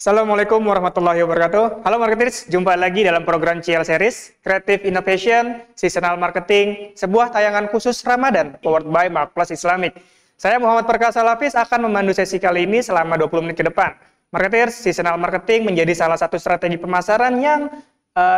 Assalamualaikum warahmatullahi wabarakatuh. Halo marketers, jumpa lagi dalam program CL Series Creative Innovation Seasonal Marketing, sebuah tayangan khusus Ramadan powered by Marketplace Islamic. Saya Muhammad Perkasa Lapis akan memandu sesi kali ini selama 20 menit ke depan. Marketers, seasonal marketing menjadi salah satu strategi pemasaran yang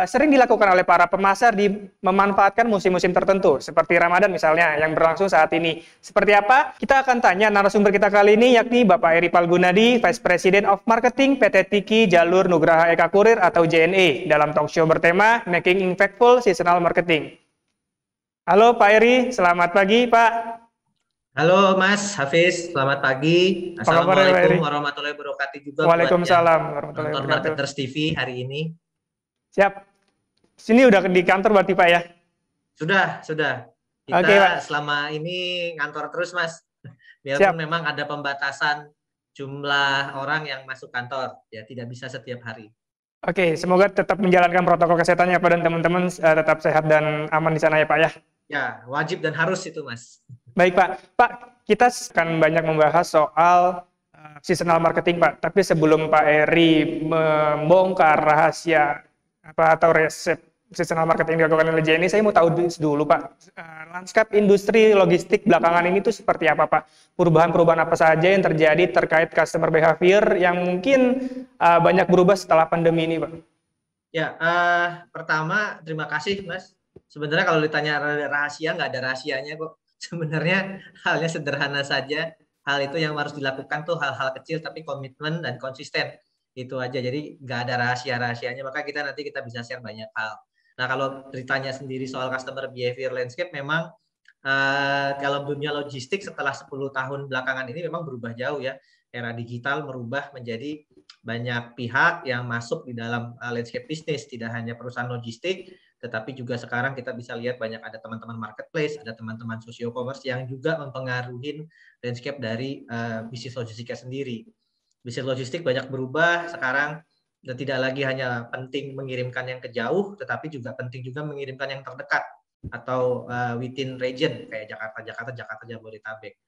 sering dilakukan oleh para pemasar di memanfaatkan musim-musim tertentu, seperti Ramadan misalnya, yang berlangsung saat ini. Seperti apa? Kita akan tanya narasumber kita kali ini, yakni Bapak Eri Palgunadi, Vice President of Marketing PT Tiki Jalur Nugraha Eka Kurir atau JNE, dalam talk show bertema Making Impactful Seasonal Marketing. Halo Pak Eri, selamat pagi Pak. Halo Mas Hafiz, selamat pagi. Apa kabar ya Pak Eri? Assalamualaikum warahmatullahi wabarakatuh juga buat yang Waalaikumsalam warahmatullahi nonton wabarakatuh. Marketers TV hari ini. Siap. Sini udah di kantor berarti Pak ya? Sudah. Kita Oke, Pak. selama ini ngantor terus Mas. Siap. Biarpun memang ada pembatasan jumlah orang yang masuk kantor, ya tidak bisa setiap hari. Oke, semoga tetap menjalankan protokol kesehatannya Pak dan teman-teman tetap sehat dan aman di sana ya Pak ya. Ya, wajib dan harus itu Mas. Baik Pak. Pak, kita akan banyak membahas soal seasonal marketing Pak. Tapi sebelum Pak Eri membongkar rahasia atau resep seasonal marketing dilakukan oleh JNE, saya mau tahu dulu Pak, lanskap industri logistik belakangan ini tuh seperti apa Pak? Perubahan-perubahan apa saja yang terjadi terkait customer behavior yang mungkin banyak berubah setelah pandemi ini Pak? Ya, pertama terima kasih Mas. Sebenarnya kalau ditanya rahasia, nggak ada rahasianya kok. Sebenarnya halnya sederhana saja. Hal itu yang harus dilakukan tuh hal-hal kecil tapi komitmen dan konsisten. Itu aja. Jadi nggak ada rahasia-rahasianya. Maka nanti kita bisa share banyak hal. Nah, kalau ceritanya sendiri soal customer behavior landscape, memang kalau dunia logistik setelah 10 tahun belakangan ini memang berubah jauh ya. Era digital merubah menjadi banyak pihak yang masuk di dalam landscape bisnis. Tidak hanya perusahaan logistik, tetapi juga sekarang kita bisa lihat banyak ada teman-teman marketplace, ada teman-teman socio commerce yang juga mempengaruhi landscape dari bisnis logistiknya sendiri. Bisnis logistik banyak berubah sekarang, dan tidak lagi hanya penting mengirimkan yang ke jauh, tetapi juga penting juga mengirimkan yang terdekat atau within region kayak Jakarta, Jabodetabek.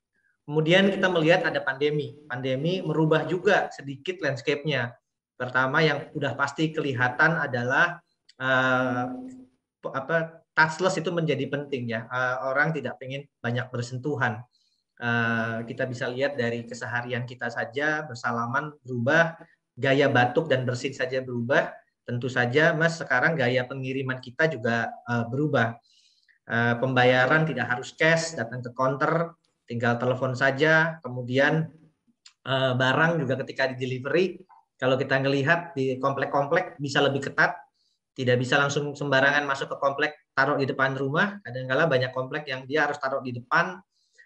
Kemudian kita melihat ada pandemi. Pandemi merubah juga sedikit landscape-nya. Pertama yang udah pasti kelihatan adalah touchless itu menjadi penting ya. Orang tidak pengen banyak bersentuhan. Kita bisa lihat dari keseharian kita saja, bersalaman berubah, gaya batuk dan bersin saja berubah. Tentu saja Mas, sekarang gaya pengiriman kita juga berubah. Pembayaran tidak harus cash, datang ke counter, tinggal telepon saja. Kemudian barang juga ketika di delivery, kalau kita ngelihat di komplek-komplek bisa lebih ketat, tidak bisa langsung sembarangan masuk ke komplek, taruh di depan rumah. Kadang-kala banyak komplek yang dia harus taruh di depan,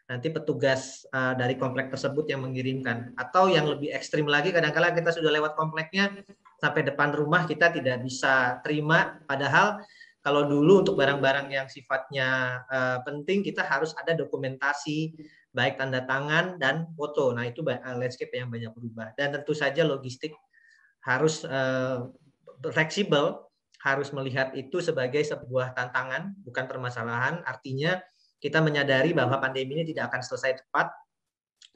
nanti petugas dari komplek tersebut yang mengirimkan. Atau yang lebih ekstrim lagi, kadang-kala kita sudah lewat kompleknya, sampai depan rumah kita tidak bisa terima. Padahal kalau dulu untuk barang-barang yang sifatnya penting, kita harus ada dokumentasi, baik tanda tangan dan foto. Nah itu landscape yang banyak berubah. Dan tentu saja logistik harus fleksibel, harus melihat itu sebagai sebuah tantangan, bukan permasalahan. Artinya kita menyadari bahwa pandemi ini tidak akan selesai cepat.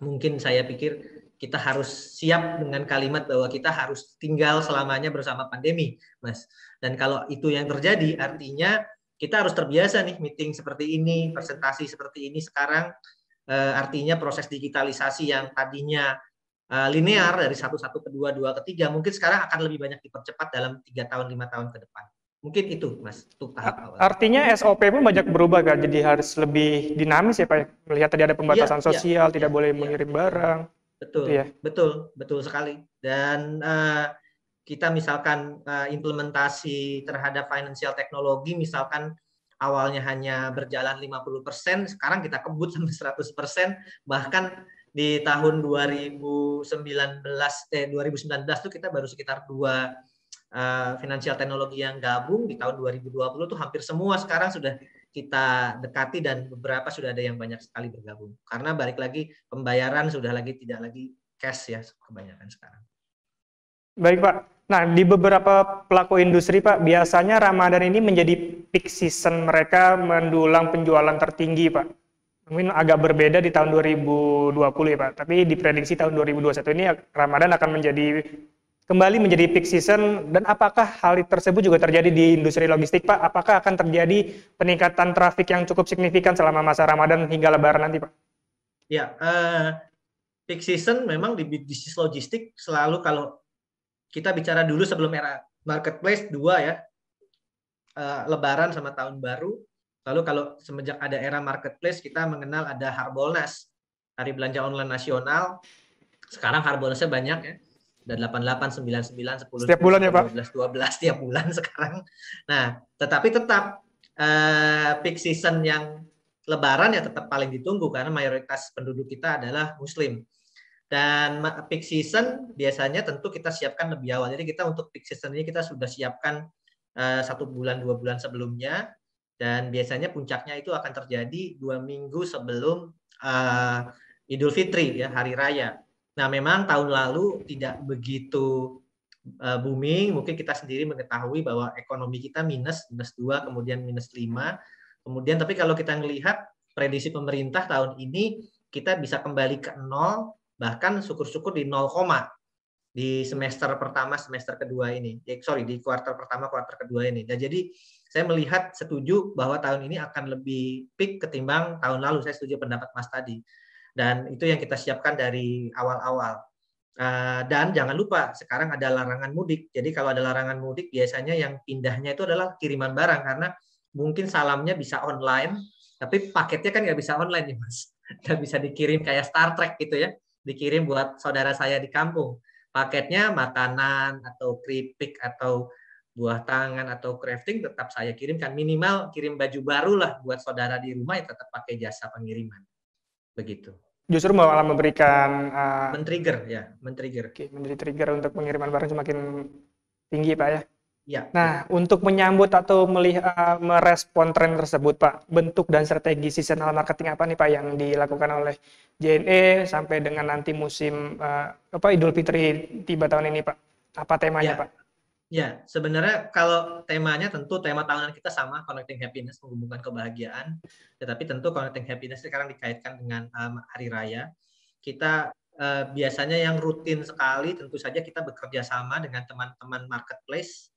Mungkin saya pikir kita harus siap dengan kalimat bahwa kita harus tinggal selamanya bersama pandemi, Mas. Dan kalau itu yang terjadi, artinya kita harus terbiasa nih meeting seperti ini, presentasi seperti ini sekarang. Artinya proses digitalisasi yang tadinya linear dari 1 ke 2 ke 3, mungkin sekarang akan lebih banyak dipercepat dalam 3 tahun 5 tahun ke depan. Mungkin itu Mas, untuk tahap awal. Artinya SOP pun banyak berubah kan, jadi harus lebih dinamis ya Pak. Melihat tadi ada pembatasan sosial, tidak boleh mengirim barang. Betul, ya. betul sekali. Dan kita misalkan implementasi terhadap financial teknologi, misalkan awalnya hanya berjalan 50%, sekarang kita kebut sampai 100%, bahkan di tahun 2019 tuh kita baru sekitar 2 financial teknologi yang gabung. Di tahun 2020 tuh hampir semua sekarang sudah kita dekati dan beberapa sudah ada yang banyak sekali bergabung. Karena balik lagi pembayaran sudah tidak lagi cash ya kebanyakan sekarang. Baik Pak. Nah, di beberapa pelaku industri Pak, biasanya Ramadan ini menjadi peak season mereka mendulang penjualan tertinggi Pak. Mungkin agak berbeda di tahun 2020 ya Pak, tapi diprediksi tahun 2021 ini Ramadan akan menjadi kembali menjadi peak season, dan apakah hal tersebut juga terjadi di industri logistik, Pak? Apakah akan terjadi peningkatan trafik yang cukup signifikan selama masa Ramadan hingga Lebaran nanti, Pak? Ya, peak season memang di bisnis logistik selalu, kalau kita bicara dulu sebelum era marketplace dua ya, Lebaran sama Tahun Baru. Lalu kalau semenjak ada era marketplace, kita mengenal ada Harbolnas, Hari Belanja Online Nasional. Sekarang Harbolnasnya banyak ya. Ada 88, 99, 10, Setiap 10 bulan ya, sampai Pak? 12, 12 tiap bulan sekarang. Nah, tetapi tetap peak season yang Lebaran ya tetap paling ditunggu karena mayoritas penduduk kita adalah Muslim. Dan peak season biasanya tentu kita siapkan lebih awal. Jadi kita untuk peak season ini kita sudah siapkan 1 bulan 2 bulan sebelumnya, dan biasanya puncaknya itu akan terjadi 2 minggu sebelum Idul Fitri ya, hari raya. Nah, memang tahun lalu tidak begitu booming. Mungkin kita sendiri mengetahui bahwa ekonomi kita minus 2, kemudian minus 5. Kemudian tapi kalau kita melihat prediksi pemerintah tahun ini kita bisa kembali ke 0, bahkan syukur-syukur di 0, di semester pertama, semester kedua ini. Di kuartal pertama, kuartal kedua ini. Dan jadi saya melihat setuju bahwa tahun ini akan lebih peak ketimbang tahun lalu. Saya setuju pendapat Mas tadi. Dan itu yang kita siapkan dari awal-awal. Dan jangan lupa sekarang ada larangan mudik. Jadi kalau ada larangan mudik biasanya yang pindahnya itu adalah kiriman barang, karena mungkin salamnya bisa online, tapi paketnya kan nggak bisa online nih Mas. Nggak bisa dikirim kayak Star Trek gitu ya, dikirim buat saudara saya di kampung. Paketnya makanan atau keripik atau buah tangan atau crafting tetap saya kirimkan. Minimal kirim baju baru lah buat saudara di rumah, ya tetap pakai jasa pengiriman. Begitu. Justru malah memberikan Men-trigger. menjadi trigger untuk pengiriman barang semakin tinggi, Pak ya. Ya. Nah, untuk menyambut atau merespon tren tersebut, Pak, bentuk dan strategi seasonal marketing apa nih, Pak, yang dilakukan oleh JNE sampai dengan nanti musim Idul Fitri tiba tahun ini, Pak? Apa temanya, Ya. Pak? Ya, sebenarnya kalau temanya tentu tema tahunan kita sama, Connecting Happiness, menghubungkan kebahagiaan. Tetapi tentu Connecting Happiness sekarang dikaitkan dengan hari raya. Kita biasanya yang rutin sekali tentu saja kita bekerja sama dengan teman-teman marketplace.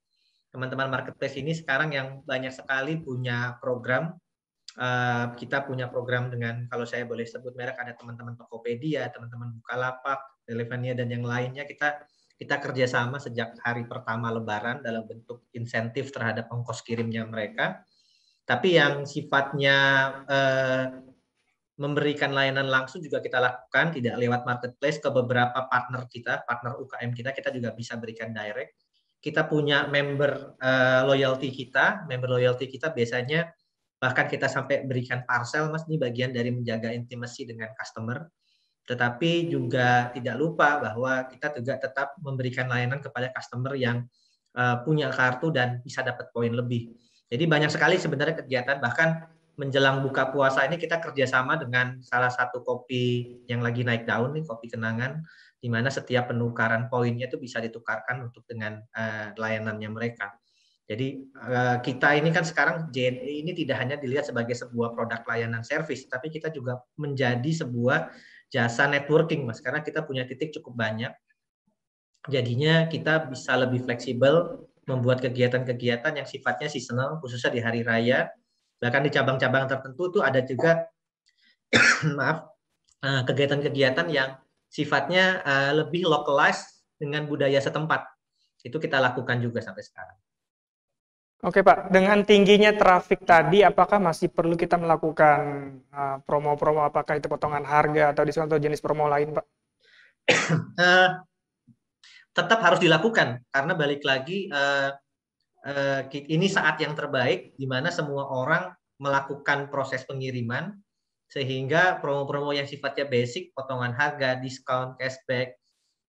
Teman-teman marketplace ini sekarang yang banyak sekali punya program. Kita punya program dengan, kalau saya boleh sebut merek, ada teman-teman Tokopedia, teman-teman Bukalapak, Elevania, dan yang lainnya. Kita kerjasama sejak hari pertama Lebaran dalam bentuk insentif terhadap ongkos kirimnya mereka. Tapi yang sifatnya memberikan layanan langsung juga kita lakukan, tidak lewat marketplace, ke beberapa partner kita, partner UKM kita juga bisa berikan direct. Kita punya member loyalty kita biasanya bahkan kita sampai berikan parcel, Mas, ini bagian dari menjaga intimacy dengan customer. Tetapi juga tidak lupa bahwa kita juga tetap memberikan layanan kepada customer yang punya kartu dan bisa dapat poin lebih. Jadi banyak sekali sebenarnya kegiatan, bahkan menjelang buka puasa ini kita kerjasama dengan salah satu kopi yang lagi naik daun nih, Kopi Kenangan, di mana setiap penukaran poinnya itu bisa ditukarkan untuk dengan layanannya mereka. Jadi kita ini kan sekarang JNE ini tidak hanya dilihat sebagai sebuah produk layanan servis, tapi kita juga menjadi sebuah jasa networking, Mas, karena kita punya titik cukup banyak. Jadinya kita bisa lebih fleksibel membuat kegiatan-kegiatan yang sifatnya seasonal, khususnya di hari raya. Bahkan di cabang-cabang tertentu itu ada juga maaf, kegiatan-kegiatan yang sifatnya lebih localized dengan budaya setempat. Itu kita lakukan juga sampai sekarang. Oke, Pak, dengan tingginya trafik tadi, apakah masih perlu kita melakukan promo-promo, apakah itu potongan harga atau diskon atau jenis promo lain, Pak? Tetap harus dilakukan, karena balik lagi ini saat yang terbaik di mana semua orang melakukan proses pengiriman, sehingga promo-promo yang sifatnya basic, potongan harga, diskon, cashback.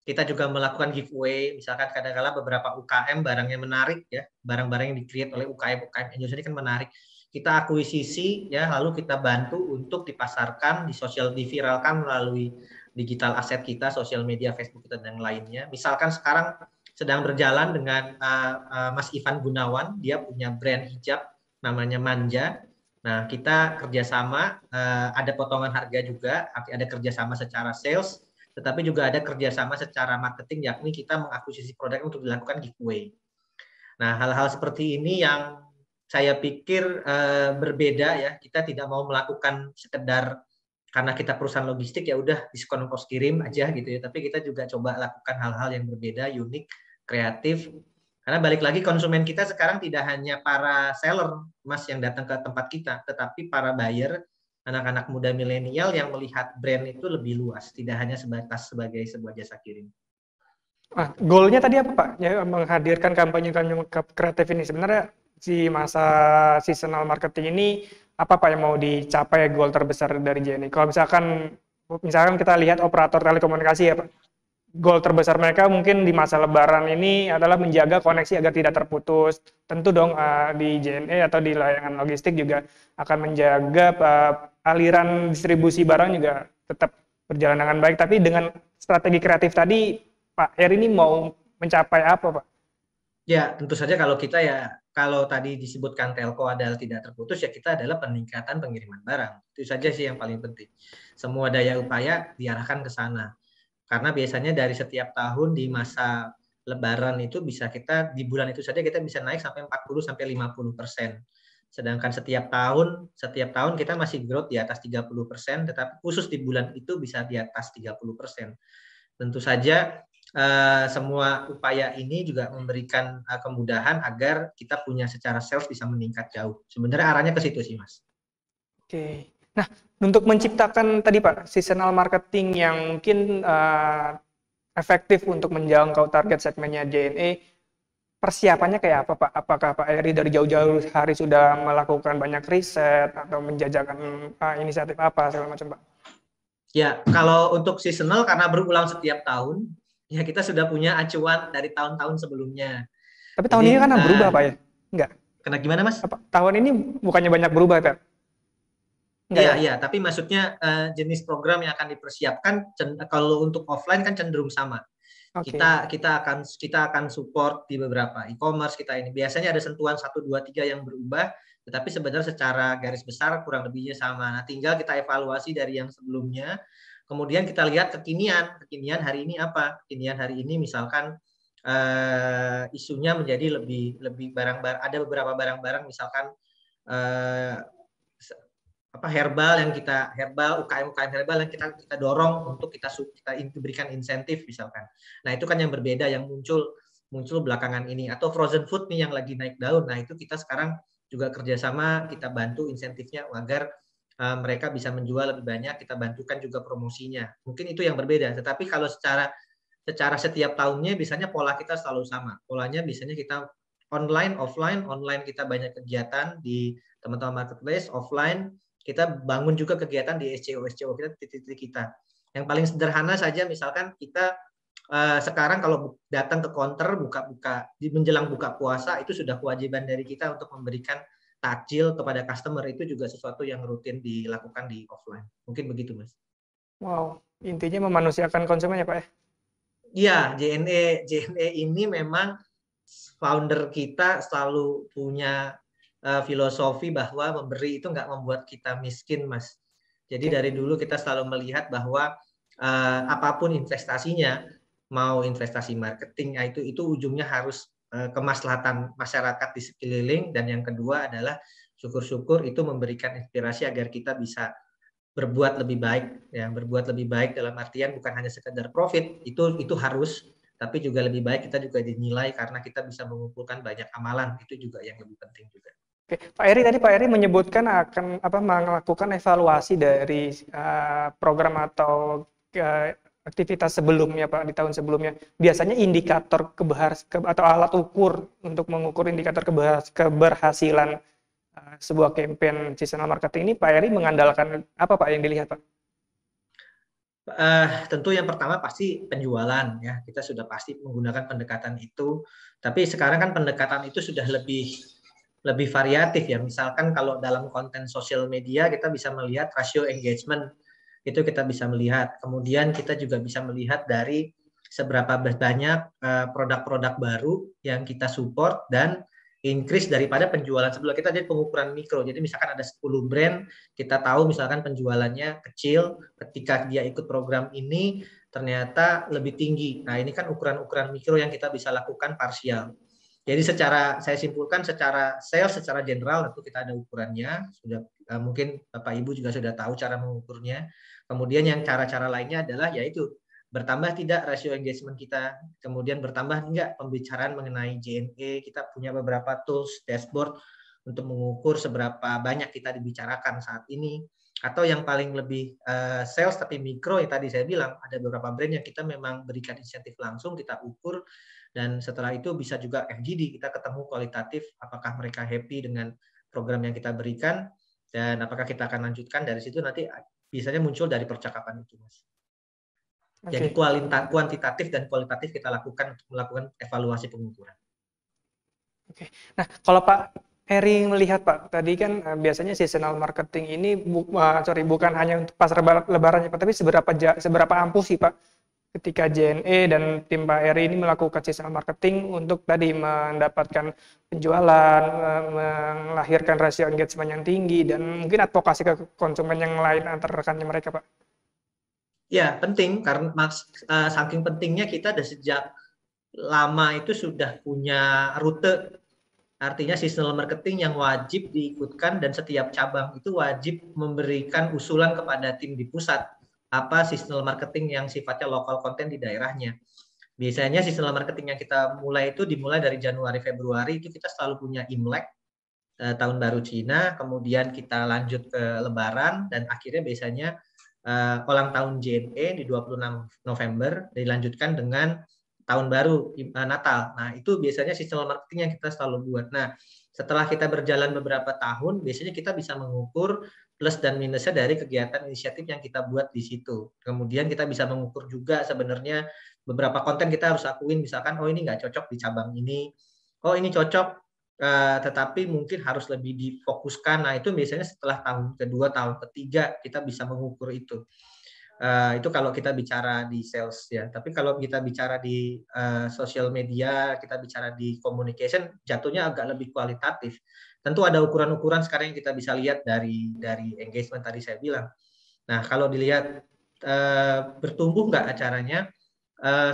Kita juga melakukan giveaway, misalkan kadang-kala beberapa UKM barangnya menarik ya, barang-barang yang di-create oleh UKM Indonesia ini kan menarik. Kita akuisisi ya, lalu kita bantu untuk dipasarkan, diviralkan melalui digital aset kita, sosial media, Facebook kita dan lainnya. Misalkan sekarang sedang berjalan dengan Mas Ivan Gunawan, dia punya brand hijab namanya Manja. Nah, kita kerjasama, ada potongan harga juga, ada kerjasama secara sales. tetapi juga ada kerjasama secara marketing, yakni kita mengakuisisi produk untuk dilakukan giveaway. Nah, hal-hal seperti ini yang saya pikir berbeda ya. Kita tidak mau melakukan sekedar karena kita perusahaan logistik ya udah diskon ongkos kirim aja gitu ya. Tapi kita juga coba lakukan hal-hal yang berbeda, unik, kreatif. Karena balik lagi konsumen kita sekarang tidak hanya para seller Mas yang datang ke tempat kita, tetapi para buyer, anak-anak muda milenial yang melihat brand itu lebih luas, tidak hanya sebatas sebagai sebuah jasa kirim. Goalnya tadi apa Pak? Ya, menghadirkan kampanye-kampanye kreatif ini. Sebenarnya di masa seasonal marketing ini apa Pak yang mau dicapai goal terbesar dari JNE? Kalau misalkan kita lihat operator telekomunikasi ya Pak, goal terbesar mereka mungkin di masa Lebaran ini adalah menjaga koneksi agar tidak terputus. Tentu dong di JNE atau di layanan logistik juga akan menjaga aliran distribusi barang juga tetap berjalan dengan baik. Tapi dengan strategi kreatif tadi, Pak Heri ini mau mencapai apa, Pak? Ya, tentu saja kalau kita ya, kalau tadi disebutkan telco adalah tidak terputus, ya kita adalah peningkatan pengiriman barang. Itu saja sih yang paling penting. Semua daya upaya diarahkan ke sana. Karena biasanya dari setiap tahun di masa Lebaran itu bisa kita, di bulan itu saja kita bisa naik sampai 40-50%. Sedangkan setiap tahun kita masih growth di atas 30%, tetapi khusus di bulan itu bisa di atas 30%. Tentu saja semua upaya ini juga memberikan kemudahan agar kita punya secara sales bisa meningkat jauh. Sebenarnya arahnya ke situ sih, Mas. Oke. Nah, untuk menciptakan tadi Pak, seasonal marketing yang mungkin efektif untuk menjangkau target segmennya JNE, persiapannya kayak apa Pak? Apakah Pak Heri dari jauh-jauh hari sudah melakukan banyak riset atau menjajakan inisiatif apa segala macam Pak? Ya, kalau untuk seasonal karena berulang setiap tahun, ya kita sudah punya acuan dari tahun-tahun sebelumnya. Tapi tahun Jadi, ini kan berubah Pak ya? Enggak. Kena gimana Mas? Tahun ini bukannya banyak berubah Pak? Enggak Iya, ya? iya, tapi maksudnya jenis program yang akan dipersiapkan kalau untuk offline kan cenderung sama. Oke. Kita akan support di beberapa e-commerce kita ini. Biasanya ada sentuhan 1 2 3 yang berubah, tetapi sebenarnya secara garis besar kurang lebihnya sama. Nah, tinggal kita evaluasi dari yang sebelumnya. Kemudian kita lihat kekinian hari ini apa? Kekinian hari ini misalkan isunya menjadi lebih barang-barang, ada beberapa barang-barang misalkan herbal UKM herbal yang kita dorong untuk kita berikan insentif misalkan. Nah, itu kan yang berbeda yang muncul belakangan ini, atau frozen food nih yang lagi naik daun. Nah, itu kita sekarang juga kerjasama, kita bantu insentifnya agar mereka bisa menjual lebih banyak, kita bantukan juga promosinya. Mungkin itu yang berbeda, tetapi kalau secara setiap tahunnya biasanya pola kita selalu sama. Polanya biasanya kita online, online kita banyak kegiatan di teman-teman marketplace, offline kita bangun juga kegiatan di SCO kita, titik-titik kita. Yang paling sederhana saja misalkan kita sekarang kalau datang ke counter buka-buka menjelang buka puasa itu sudah kewajiban dari kita untuk memberikan takjil kepada customer, itu juga sesuatu yang rutin dilakukan di offline. Mungkin begitu, Mas. Wow, intinya memanusiakan konsumen ya Pak ya? Iya, JNE ini memang founder kita selalu punya filosofi bahwa memberi itu nggak membuat kita miskin, Mas. Jadi dari dulu kita selalu melihat bahwa apapun investasinya, mau investasi marketing, itu ujungnya harus kemaslahatan masyarakat di sekeliling, dan yang kedua adalah syukur-syukur itu memberikan inspirasi agar kita bisa berbuat lebih baik, ya, berbuat lebih baik dalam artian bukan hanya sekedar profit, itu harus, tapi juga lebih baik kita juga dinilai karena kita bisa mengumpulkan banyak amalan, itu juga yang lebih penting juga. Oke, Pak Heri menyebutkan akan melakukan evaluasi dari program atau aktivitas sebelumnya Pak, di tahun sebelumnya. Biasanya indikator atau alat ukur untuk mengukur indikator keberhasilan sebuah campaign seasonal marketing ini, Pak Heri mengandalkan apa Pak yang dilihat Pak? Tentu yang pertama pasti penjualan, ya, kita sudah pasti menggunakan pendekatan itu. Tapi sekarang kan pendekatan itu sudah lebih variatif, ya. Misalkan kalau dalam konten sosial media kita bisa melihat rasio engagement, itu kita bisa melihat. Kemudian kita juga bisa melihat dari seberapa banyak produk-produk baru yang kita support dan increase daripada penjualan sebelum kita jadi pengukuran mikro. Jadi misalkan ada 10 brand, kita tahu misalkan penjualannya kecil, ketika dia ikut program ini ternyata lebih tinggi. Nah, ini kan ukuran-ukuran mikro yang kita bisa lakukan parsial. Jadi saya simpulkan secara sales, secara general tentu kita ada ukurannya, sudah mungkin Bapak Ibu juga sudah tahu cara mengukurnya. Kemudian yang cara-cara lainnya adalah yaitu bertambah tidak rasio engagement kita, kemudian bertambah enggak pembicaraan mengenai JNE, kita punya beberapa tools, dashboard untuk mengukur seberapa banyak kita dibicarakan saat ini. Atau yang paling lebih sales tapi mikro yang tadi saya bilang, ada beberapa brand yang kita memang berikan insentif langsung, kita ukur, dan setelah itu bisa juga FGD, kita ketemu kualitatif apakah mereka happy dengan program yang kita berikan, dan apakah kita akan lanjutkan. Dari situ nanti biasanya muncul dari percakapan itu, Mas. Jadi kuantitatif dan kualitatif kita lakukan untuk melakukan evaluasi pengukuran. Oke. Nah, kalau Pak Eri melihat Pak, tadi kan biasanya seasonal marketing ini bukan hanya untuk pas lebaran ya Pak, tapi seberapa ampuh sih Pak ketika JNE dan tim Pak Eri ini melakukan seasonal marketing untuk tadi mendapatkan penjualan, melahirkan rasio engagement yang tinggi, dan mungkin advokasi ke konsumen yang lain antar rekannya mereka Pak? Ya, penting karena saking pentingnya kita dari sejak lama itu sudah punya rute, artinya seasonal marketing yang wajib diikutkan dan setiap cabang itu wajib memberikan usulan kepada tim di pusat apa seasonal marketing yang sifatnya lokal konten di daerahnya. Biasanya seasonal marketing yang kita mulai itu dimulai dari Januari Februari, itu kita selalu punya Imlek, tahun baru Cina, kemudian kita lanjut ke Lebaran, dan akhirnya biasanya ulang tahun JNE di 26 November dilanjutkan dengan tahun baru Natal. Nah, itu biasanya seasonal marketing yang kita selalu buat. Nah, setelah kita berjalan beberapa tahun, biasanya kita bisa mengukur plus dan minusnya dari kegiatan inisiatif yang kita buat di situ. Kemudian kita bisa mengukur juga sebenarnya beberapa konten kita harus akuin, misalkan oh ini nggak cocok di cabang ini, oh ini cocok tetapi mungkin harus lebih difokuskan. Nah, itu biasanya setelah tahun kedua, tahun ketiga kita bisa mengukur itu. Itu kalau kita bicara di sales ya. Tapi kalau kita bicara di social media, kita bicara di communication, jatuhnya agak lebih kualitatif. Tentu ada ukuran-ukuran sekarang yang kita bisa lihat dari engagement tadi saya bilang. Nah, kalau dilihat bertumbuh nggak acaranya,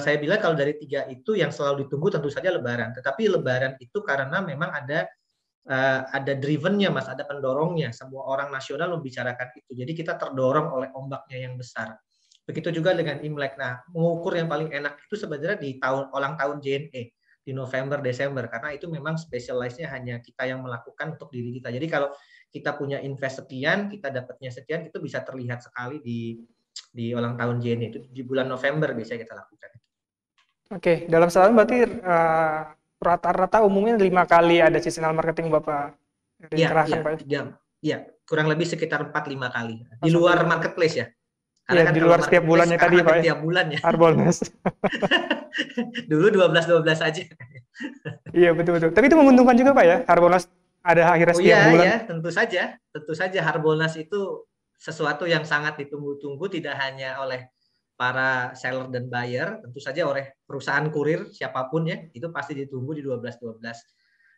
saya bilang kalau dari 3 itu yang selalu ditunggu tentu saja Lebaran. Tetapi Lebaran itu karena memang ada drivennya, Mas, ada pendorongnya. Semua orang nasional membicarakan itu. Jadi kita terdorong oleh ombaknya yang besar. Begitu juga dengan Imlek. Nah, mengukur yang paling enak itu sebenarnya di ulang tahun JNE di November, Desember, karena itu memang specialize-nya hanya kita yang melakukan untuk diri kita. Jadi kalau kita punya invest sekian, kita dapatnya sekian, itu bisa terlihat sekali di ulang tahun JNE itu di bulan November biasanya kita lakukan. Oke, dalam setahun berarti rata-rata umumnya 5 kali ada seasonal marketing Bapak kerahkan Pak? Iya, kurang lebih sekitar 4-5 kali. Di luar marketplace ya. Karena kan di luar setiap bulannya tadi Pak. Setiap bulan ya. Harbolnas. Dulu 12 aja. Iya, betul. Tapi itu menguntungkan juga Pak ya, Harbolnas ada akhirnya setiap bulan. Iya, tentu saja Harbolnas itu sesuatu yang sangat ditunggu-tunggu, tidak hanya oleh para seller dan buyer, tentu saja oleh perusahaan kurir siapapun ya, itu pasti ditunggu di 12.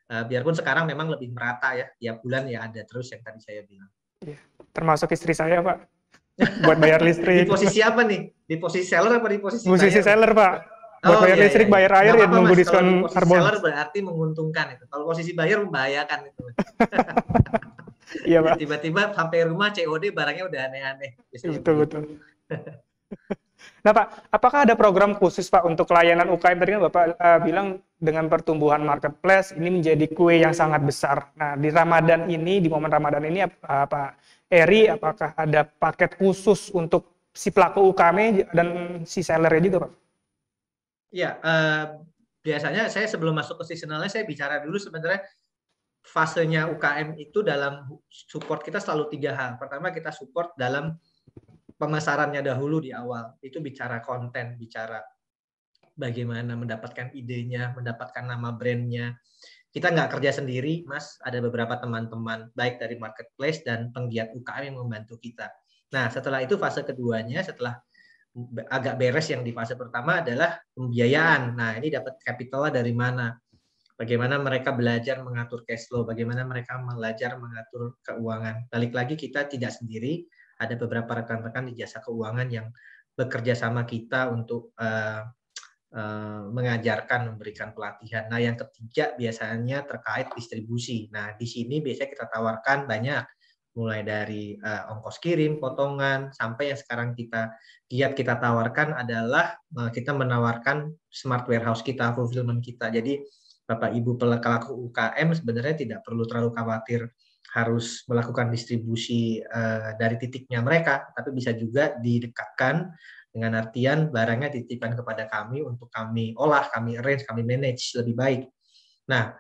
Biarpun sekarang memang lebih merata ya, tiap bulan ya ada terus yang tadi saya bilang. Iya, termasuk istri saya Pak, buat bayar listrik. Di posisi apa nih? Di posisi seller apa di posisi buyer? Seller Pak, buat bayar listrik, bayar air ya, nunggu diskon Harbolnas. Seller berarti menguntungkan itu. Kalau posisi buyer membahayakan itu. Iya Pak. Tiba-tiba sampai rumah COD barangnya udah aneh-aneh. Betul. Nah Pak, apakah ada program khusus Pak untuk layanan UKM? Tadi kan Bapak bilang dengan pertumbuhan marketplace ini menjadi kue yang sangat besar. Nah di Ramadan ini, di momen Ramadan ini Pak Eri, apakah ada paket khusus untuk si pelaku UKM dan si sellernya juga Pak? Iya, biasanya saya sebelum masuk ke seasonalnya saya bicara dulu sebenarnya fasenya UKM itu dalam support kita selalu 3 hal. Pertama kita support dalam pemasarannya dahulu di awal, itu bicara konten, bicara bagaimana mendapatkan idenya, mendapatkan nama brandnya. Kita nggak kerja sendiri, Mas, ada beberapa teman-teman, baik dari marketplace dan penggiat UKM yang membantu kita. Nah, setelah itu fase keduanya, setelah agak beres yang di fase pertama adalah pembiayaan. Nah, ini dapat capital dari mana? bagaimana mereka belajar mengatur cash flow, bagaimana mereka belajar mengatur keuangan. Balik lagi kita tidak sendiri, ada beberapa rekan-rekan di jasa keuangan yang bekerja sama kita untuk mengajarkan, memberikan pelatihan. Nah, yang ketiga biasanya terkait distribusi. Nah, di sini biasanya kita tawarkan banyak, mulai dari ongkos kirim, potongan, sampai yang sekarang giat kita tawarkan adalah kita menawarkan smart warehouse kita, fulfillment kita. Jadi Bapak Ibu pelaku UKM sebenarnya tidak perlu terlalu khawatir harus melakukan distribusi dari titiknya mereka, tapi bisa juga didekatkan dengan artian barangnya dititipkan kepada kami untuk kami olah, kami arrange, kami manage lebih baik. Nah,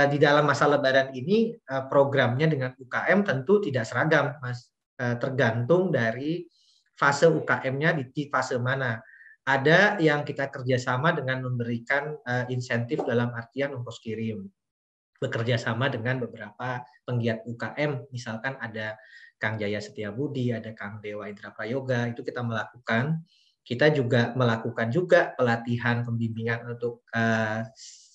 di dalam masa Lebaran ini programnya dengan UKM tentu tidak seragam, Mas. Tergantung dari fase UKM-nya di fase mana. Ada yang kita kerjasama dengan memberikan insentif dalam artian ongkos kirim. Bekerja sama dengan beberapa penggiat UKM, misalkan ada Kang Jaya Setiabudi, ada Kang Dewa Indra Prayoga, itu kita melakukan. Kita juga melakukan juga pelatihan pembimbingan untuk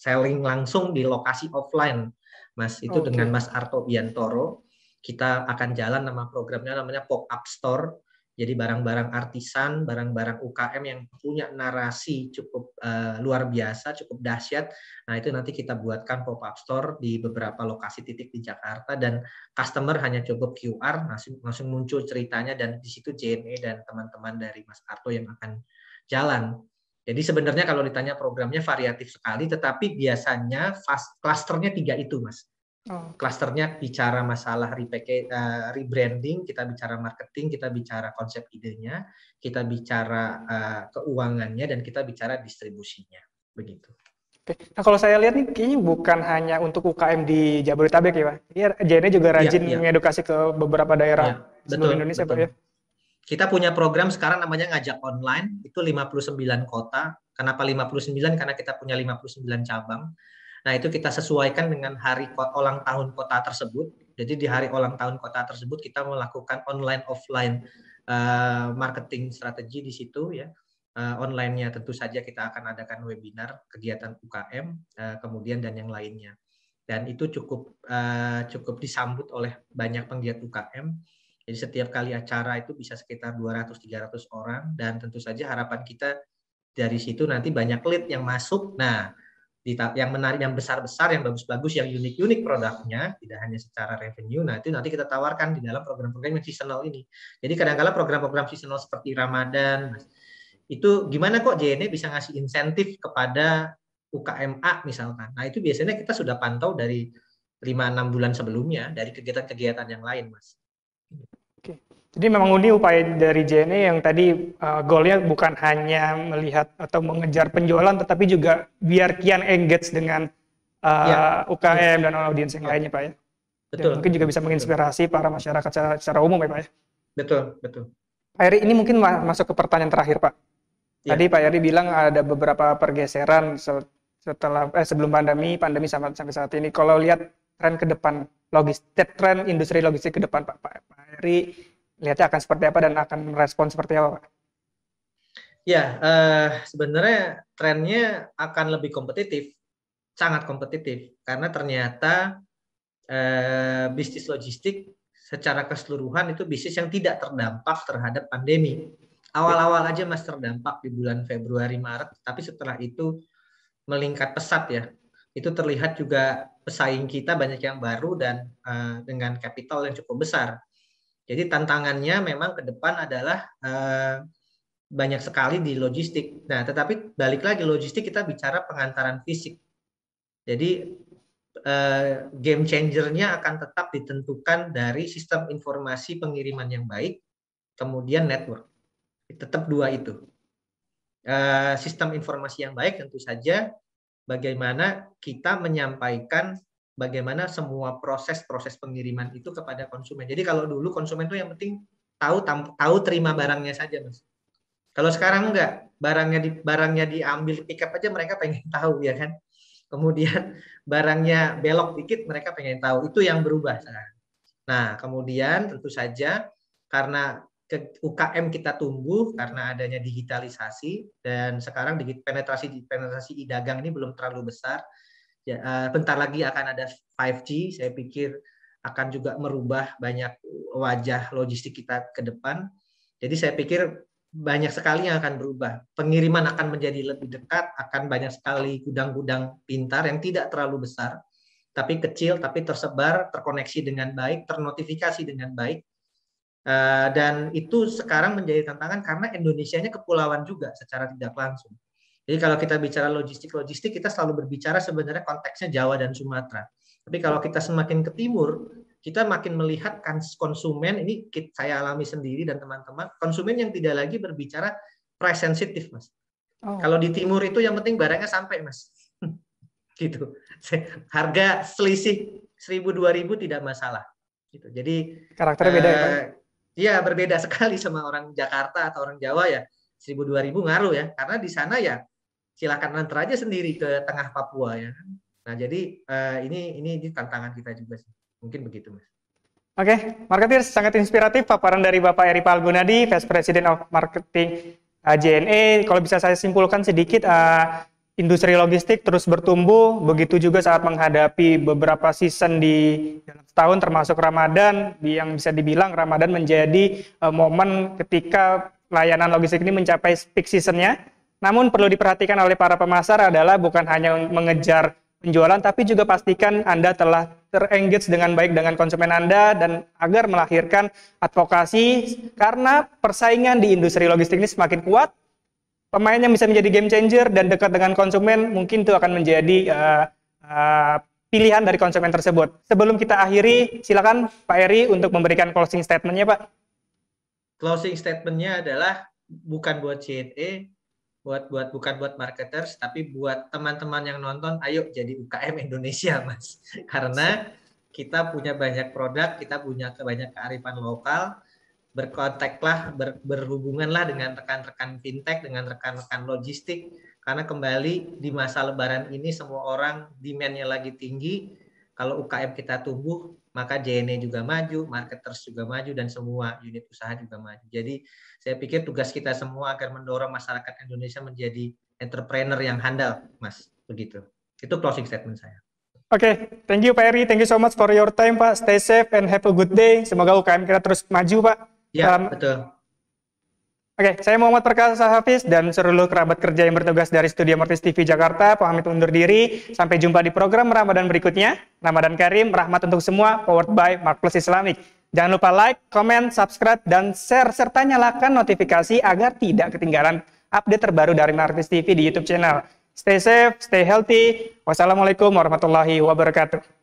selling langsung di lokasi offline, Mas. Itu dengan Mas Arto Biantoro. Kita akan jalan, nama programnya namanya Pop-up Store. Jadi barang-barang artisan, barang-barang UKM yang punya narasi cukup luar biasa, cukup dahsyat. Nah, itu nanti kita buatkan pop-up store di beberapa lokasi titik di Jakarta, dan customer hanya cukup QR, langsung muncul ceritanya, dan di situ JNE dan teman-teman dari Mas Arto yang akan jalan. Jadi sebenarnya kalau ditanya programnya variatif sekali, tetapi biasanya klasternya 3 itu, Mas. Klasternya bicara masalah rebranding, kita bicara marketing, kita bicara konsep idenya, kita bicara keuangannya, dan kita bicara distribusinya. Begitu. Oke. Nah, kalau saya lihat nih kayaknya bukan hanya untuk UKM di Jabodetabek ya, Pak. Iya, JNE juga rajin mengedukasi ke beberapa daerah seluruh Indonesia, Pak ya. Kita punya program sekarang namanya Ngajak Online, itu 59 kota. Kenapa 59? Karena kita punya 59 cabang. Nah, itu kita sesuaikan dengan hari ulang tahun kota tersebut. Jadi di hari ulang tahun kota tersebut kita melakukan online offline marketing strategi di situ ya. Online-nya tentu saja kita akan adakan webinar kegiatan UKM kemudian dan yang lainnya. Dan itu cukup disambut oleh banyak penggiat UKM. Jadi setiap kali acara itu bisa sekitar 200-300 orang, dan tentu saja harapan kita dari situ nanti banyak lead yang masuk. Nah, yang menarik, yang besar-besar, yang bagus-bagus, yang unik-unik produknya, tidak hanya secara revenue, nah itu nanti kita tawarkan di dalam program-program yang seasonal ini. Jadi kadang-kadang program-program seasonal seperti Ramadan, itu gimana kok JNE bisa ngasih insentif kepada UKMA misalkan. Nah itu biasanya kita sudah pantau dari 5-6 bulan sebelumnya, dari kegiatan-kegiatan yang lain, Mas. Oke. Jadi memang ini upaya dari JNE yang tadi goalnya bukan hanya melihat atau mengejar penjualan, tetapi juga biar kian engage dengan UKM dan audiens yang lainnya, Pak ya. Dan mungkin juga bisa menginspirasi para masyarakat secara umum ya, Pak ya. Betul. Pak Heri, ini mungkin masuk ke pertanyaan terakhir, Pak. Tadi Pak Heri bilang ada beberapa pergeseran setelah sebelum pandemi sampai saat ini. Kalau lihat tren ke depan tren industri logistik ke depan, Pak Heri lihatnya akan seperti apa dan akan merespon seperti apa, Pak? Ya, sebenarnya trennya akan lebih kompetitif, sangat kompetitif, karena ternyata bisnis logistik secara keseluruhan itu bisnis yang tidak terdampak terhadap pandemi. Awal-awal aja Mas terdampak di bulan Februari, Maret, tapi setelah itu melingkat pesat ya. Itu terlihat juga pesaing kita banyak yang baru dan dengan kapital yang cukup besar. Jadi tantangannya memang ke depan adalah banyak sekali di logistik. Nah, tetapi balik lagi logistik kita bicara pengantaran fisik. Jadi game changer-nya akan tetap ditentukan dari sistem informasi pengiriman yang baik, kemudian network. Tetap 2 itu. Sistem informasi yang baik tentu saja bagaimana kita menyampaikan bagaimana semua proses pengiriman itu kepada konsumen. Jadi kalau dulu konsumen itu yang penting tahu terima barangnya saja, Mas. Kalau sekarang enggak, barangnya diambil pickup aja mereka pengen tahu ya kan. Kemudian barangnya belok dikit mereka pengen tahu. Itu yang berubah sekarang. Nah, kemudian tentu saja karena UKM kita tumbuh karena adanya digitalisasi, dan sekarang penetrasi e-dagang ini belum terlalu besar. Bentar lagi akan ada 5G, saya pikir akan juga merubah banyak wajah logistik kita ke depan. Jadi saya pikir banyak sekali yang akan berubah. Pengiriman akan menjadi lebih dekat, akan banyak sekali gudang-gudang pintar yang tidak terlalu besar, tapi kecil, tapi tersebar, terkoneksi dengan baik, ternotifikasi dengan baik. Dan itu sekarang menjadi tantangan karena Indonesianya kepulauan juga secara tidak langsung. Jadi kalau kita bicara logistik, kita selalu berbicara sebenarnya konteksnya Jawa dan Sumatera. Tapi kalau kita semakin ke timur, kita makin melihat konsumen, ini saya alami sendiri dan teman-teman, konsumen yang tidak lagi berbicara price sensitif, Mas. Kalau di timur itu yang penting barangnya sampai, Mas. Gitu. Harga selisih 1.000-2.000 tidak masalah. Gitu. Jadi karakternya beda ya, Pak? Iya, berbeda sekali sama orang Jakarta atau orang Jawa ya. 1.000-2.000 ngaruh ya, karena di sana ya silakan antar aja sendiri ke tengah Papua ya. Nah, jadi ini tantangan kita juga sih. Mungkin begitu, Mas. Oke, Marketeers, sangat inspiratif paparan dari Bapak Eri Palgunadi, Vice President of Marketing JNE. Kalau bisa saya simpulkan sedikit, industri logistik terus bertumbuh, begitu juga saat menghadapi beberapa season di dalam setahun termasuk Ramadan, yang bisa dibilang Ramadan menjadi momen ketika layanan logistik ini mencapai peak seasonnya. Namun perlu diperhatikan oleh para pemasar adalah bukan hanya mengejar penjualan, tapi juga pastikan Anda telah terengage dengan baik dengan konsumen Anda dan agar melahirkan advokasi, karena persaingan di industri logistik ini semakin kuat. Pemainnya bisa menjadi game changer dan dekat dengan konsumen, mungkin itu akan menjadi pilihan dari konsumen tersebut. Sebelum kita akhiri, silakan Pak Eri untuk memberikan closing statement-nya, Pak. Closing statement-nya adalah bukan buat JNE, bukan buat marketers, tapi buat teman-teman yang nonton, ayo jadi UKM Indonesia, Mas. Karena kita punya banyak produk, kita punya banyak kearifan lokal, berkontaklah, berhubunganlah dengan rekan-rekan fintech, dengan rekan-rekan logistik, karena kembali di masa lebaran ini semua orang demand-nya lagi tinggi. Kalau UKM kita tumbuh, maka JNE juga maju, marketers juga maju, dan semua unit usaha juga maju. Jadi saya pikir tugas kita semua agar mendorong masyarakat Indonesia menjadi entrepreneur yang handal, Mas. Begitu. Itu closing statement saya. Oke, thank you Pak Eri, thank you so much for your time, Pak. Stay safe and have a good day. Semoga UKM kita terus maju, Pak. Ya, betul. Oke, saya Muhammad Perkasa Hafiz dan seluruh kerabat kerja yang bertugas dari Studio Martis TV Jakarta pamit undur diri. Sampai jumpa di program Ramadan berikutnya. Ramadan Karim, rahmat untuk semua, powered by Marketplace Islamic. Jangan lupa like, comment, subscribe, dan share, serta nyalakan notifikasi agar tidak ketinggalan update terbaru dari Martis TV di YouTube channel. Stay safe, stay healthy. Wassalamualaikum warahmatullahi wabarakatuh.